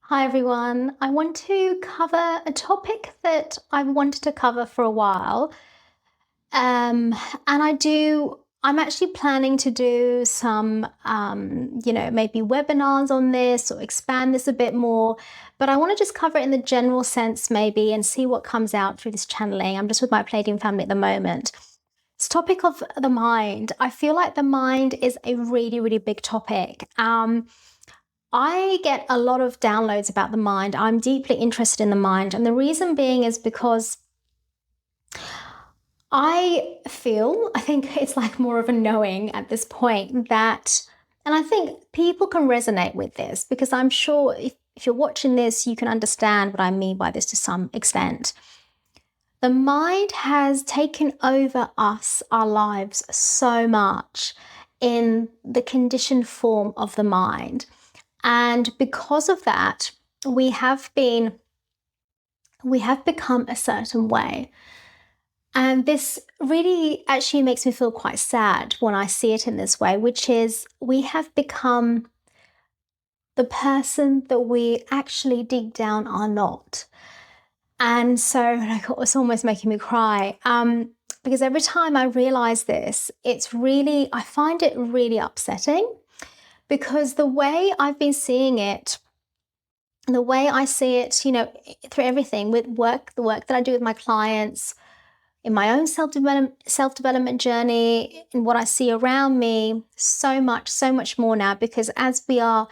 Hi everyone. I want to cover a topic that I've wanted to cover for a while. Um, and I'm actually planning to do some, maybe webinars on this or expand this a bit more. But I want to just cover it in the general sense, maybe, and see what comes out through this channeling. I'm just with my Palladium family at the moment. This topic of the mind. I feel like the mind is a really, really big topic. I get a lot of downloads about the mind. I'm deeply interested in the mind. And the reason being is because I think it's like more of a knowing at this point and I think people can resonate with this because I'm sure if you're watching this, you can understand what I mean by this to some extent. The mind has taken over us, our lives, so much in the conditioned form of the mind. And because of that, we have become a certain way. And this really actually makes me feel quite sad when I see it in this way, which is we have become the person that we actually deep down are not. And so like, it's almost making me cry. Because every time I realize this, I find it really upsetting because the way I've been seeing it, the way I see it, through everything with the work that I do with my clients, in my own self-development journey, in what I see around me, so much more now, because as we are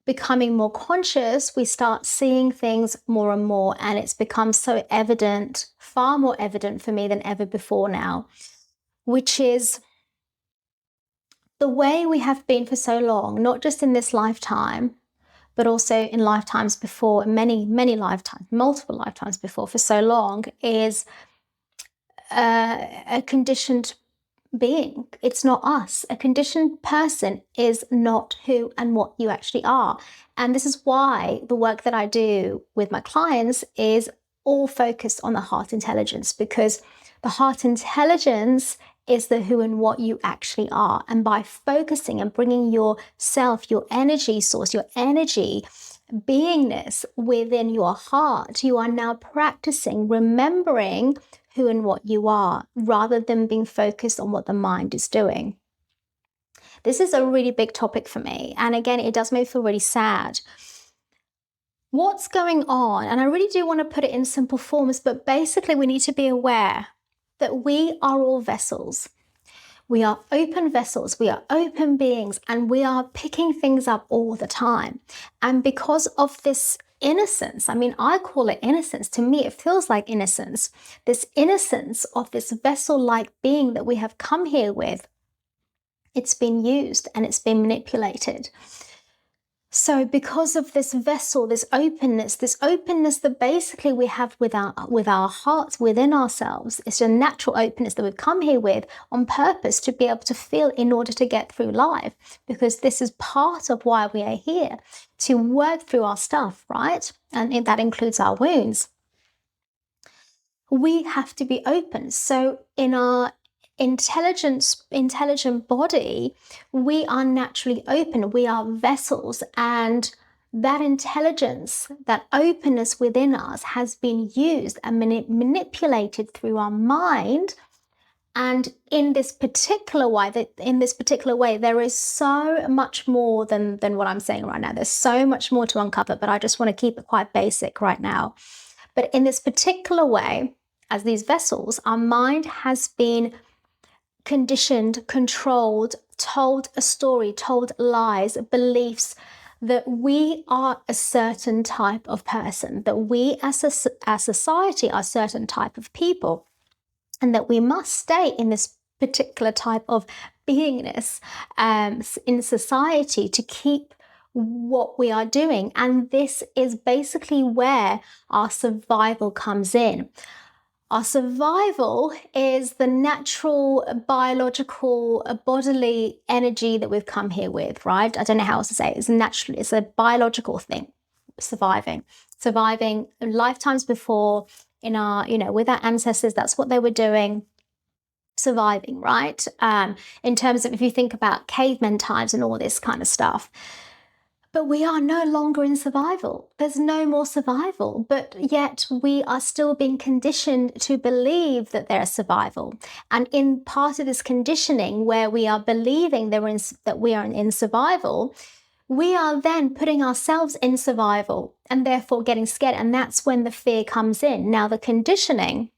becoming more conscious, we start seeing things more and more, and it's become so evident, far more evident for me than ever before now, which is the way we have been for so long, not just in this lifetime, but also in lifetimes before, many lifetimes, multiple lifetimes before, for so long, is a conditioned being. It's not us. A conditioned person is not who and what you actually are. And this is why the work that I do with my clients is all focused on the heart intelligence, because the heart intelligence is the who and what you actually are. And by focusing and bringing yourself, your energy source, your energy beingness within your heart, you are now practicing remembering who and what you are rather than being focused on what the mind is doing. This is a really big topic for me. And again, it does make me feel really sad. What's going on? And I really do want to put it in simple forms, but basically we need to be aware that we are all vessels. We are open vessels, we are open beings, and we are picking things up all the time. And because of this innocence, I call it innocence. To me, it feels like innocence. This innocence of this vessel-like being that we have come here with, it's been used and it's been manipulated. So because of this vessel, this openness that basically we have with our hearts within ourselves, it's a natural openness that we've come here with on purpose to be able to feel in order to get through life, because this is part of why we are here, to work through our stuff, right? And that includes our wounds. We have to be open. So in our intelligent body, we are naturally open. We are vessels, and that intelligence, that openness within us has been used and manipulated through our mind. And in this particular way, there is so much more than what I'm saying right now. There's so much more to uncover, but I just want to keep it quite basic right now. But in this particular way, as these vessels, our mind has been conditioned, controlled, told a story, told lies, beliefs that we are a certain type of person, that we as society are a certain type of people, and that we must stay in this particular type of beingness in society to keep what we are doing. And this is basically where our survival comes in. Our survival is the natural, biological, bodily energy that we've come here with, right? I don't know how else to say it. It's a biological thing, surviving lifetimes before in our, with our ancestors, that's what they were doing, surviving, right? In terms of, if you think about caveman times and all this kind of stuff. But we are no longer in survival. There's no more survival, but yet we are still being conditioned to believe that there is survival. And in part of this conditioning, where we are believing that we are in survival, we are then putting ourselves in survival and therefore getting scared. And that's when the fear comes in. Now, the conditioning,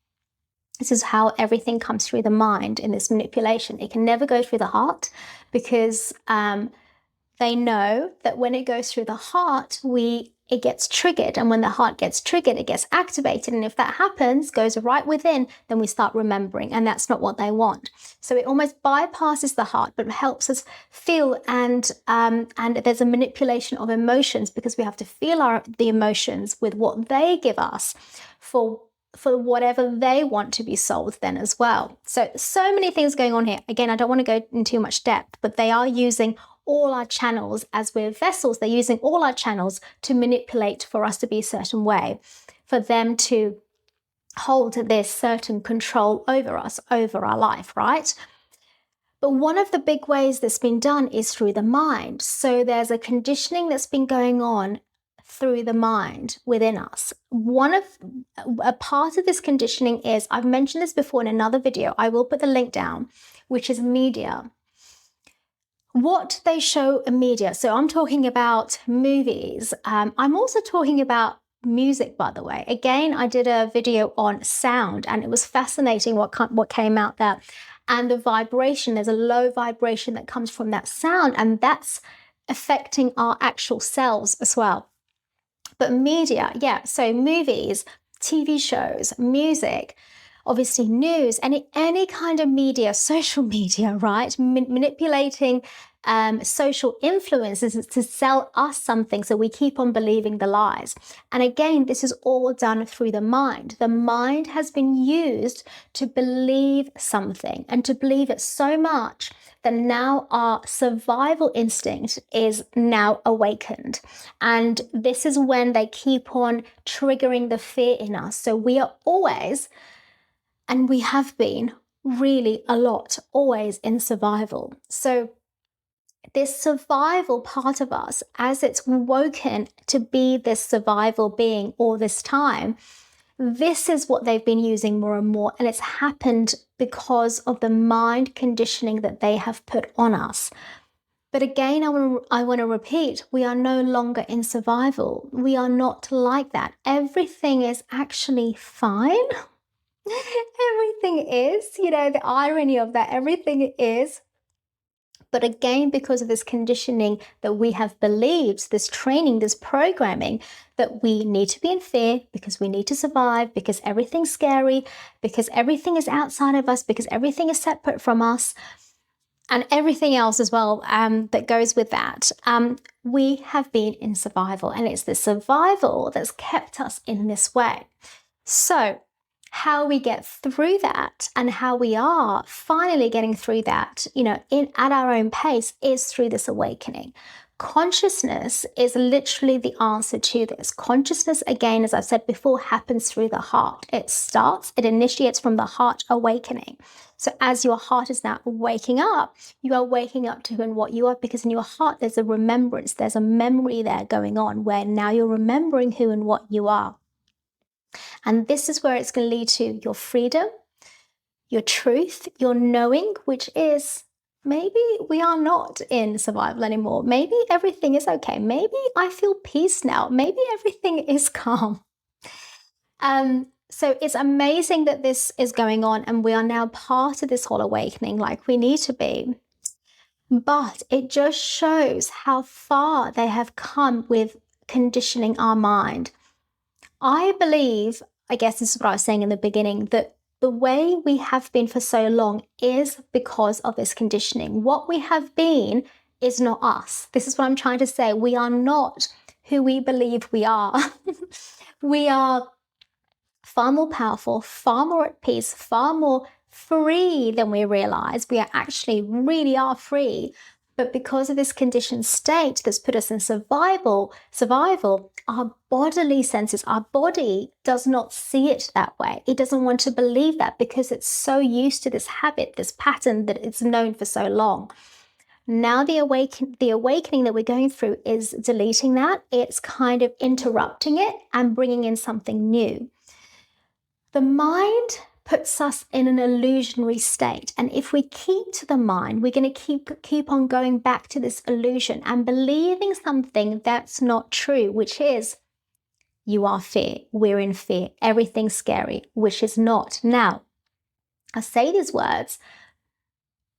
this is how everything comes through the mind in this manipulation. It can never go through the heart because they know that when it goes through the heart, it gets triggered. And when the heart gets triggered, it gets activated. And if that happens, goes right within, then we start remembering. And that's not what they want. So it almost bypasses the heart, but helps us feel. And there's a manipulation of emotions because we have to feel the emotions with what they give us for whatever they want to be sold then as well. So many things going on here. Again, I don't want to go into too much depth, but they are using all our channels as we're vessels. They're using all our channels to manipulate for us to be a certain way, for them to hold this certain control over us, over our life, right? But one of the big ways that's been done is through the mind. So there's a conditioning that's been going on through the mind within us. A part of this conditioning is, I've mentioned this before in another video, I will put the link down, which is media. What they show in media. So I'm talking about movies. I'm also talking about music, by the way. Again, I did a video on sound and it was fascinating what came out there. And the vibration, there's a low vibration that comes from that sound, and that's affecting our actual selves as well. But media, yeah, so movies, TV shows, music, obviously news, any kind of media, social media, right? Manipulating social influences to sell us something, so we keep on believing the lies. And again, this is all done through the mind. The mind has been used to believe something, and to believe it so much that now our survival instinct is now awakened. And this is when they keep on triggering the fear in us. So we are always, and we have been really a lot, always in survival. So this survival part of us, as it's woken to be this survival being all this time, this is what they've been using more and more. And it's happened because of the mind conditioning that they have put on us. But again, I want to repeat, we are no longer in survival. We are not like that. Everything is actually fine. Everything is, the irony of that, everything is. But again, because of this conditioning that we have believed, this training, this programming, that we need to be in fear because we need to survive, because everything's scary, because everything is outside of us, because everything is separate from us, and everything else as well that goes with that. We have been in survival, and it's the survival that's kept us in this way. So how we get through that, and how we are finally getting through that, at our own pace, is through this awakening. Consciousness is literally the answer to this. Consciousness, again, as I've said before, happens through the heart. It initiates from the heart awakening. So as your heart is now waking up, you are waking up to who and what you are, because in your heart there's a remembrance, there's a memory there going on, where now you're remembering who and what you are. And this is where it's going to lead to your freedom, your truth, your knowing, which is, maybe we are not in survival anymore. Maybe everything is okay. Maybe I feel peace now. Maybe everything is calm. So it's amazing that this is going on, and we are now part of this whole awakening like we need to be. But it just shows how far they have come with conditioning our mind. I believe, I guess this is what I was saying in the beginning, that the way we have been for so long is because of this conditioning. What we have been is not us. This is what I'm trying to say. We are not who we believe we are. We are far more powerful, far more at peace, far more free than we realize. We are actually really are free. But because of this conditioned state that's put us in survival, our bodily senses, our body does not see it that way. It doesn't want to believe that, because it's so used to this habit, this pattern that it's known for so long. Now the awakening that we're going through is deleting that. It's kind of interrupting it and bringing in something new. The mind puts us in an illusionary state, and if we keep to the mind, we're going to keep on going back to this illusion and believing something that's not true, which is you are fear, we're in fear, everything's scary, which is not. Now, I say these words,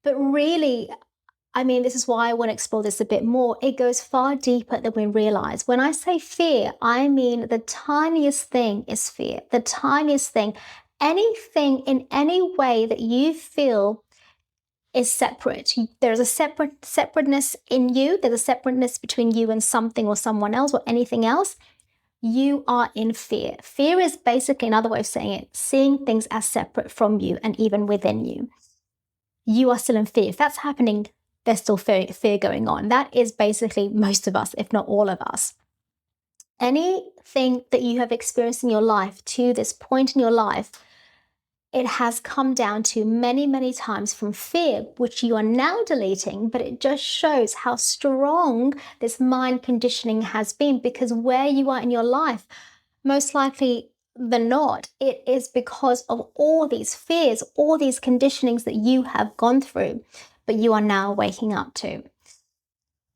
but really, I mean, this is why I want to explore this a bit more. It goes far deeper than we realize. When I say fear, I mean the tiniest thing is fear. The tiniest thing. Anything in any way that you feel is separate. There's a separateness in you. There's a separateness between you and something or someone else or anything else. You are in fear. Fear is basically another way of saying it, seeing things as separate from you and even within you. You are still in fear. If that's happening, there's still fear going on. That is basically most of us, if not all of us. Anything that you have experienced in your life to this point in your life, it has come down to many, many times from fear, which you are now deleting, but it just shows how strong this mind conditioning has been, because where you are in your life, most likely than not, it is because of all these fears, all these conditionings that you have gone through, but you are now waking up to.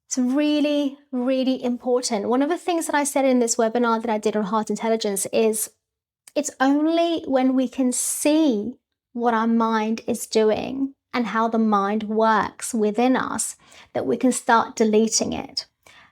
It's really, really important. One of the things that I said in this webinar that I did on heart intelligence is it's only when we can see what our mind is doing and how the mind works within us that we can start deleting it.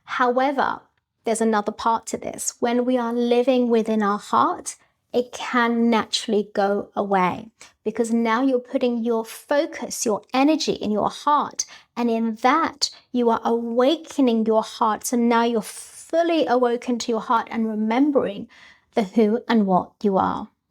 However, there's another part to this. When we are living within our heart, it can naturally go away, because now you're putting your focus, your energy in your heart, and in that you are awakening your heart. So now you're fully awoken to your heart and remembering the who and what you are.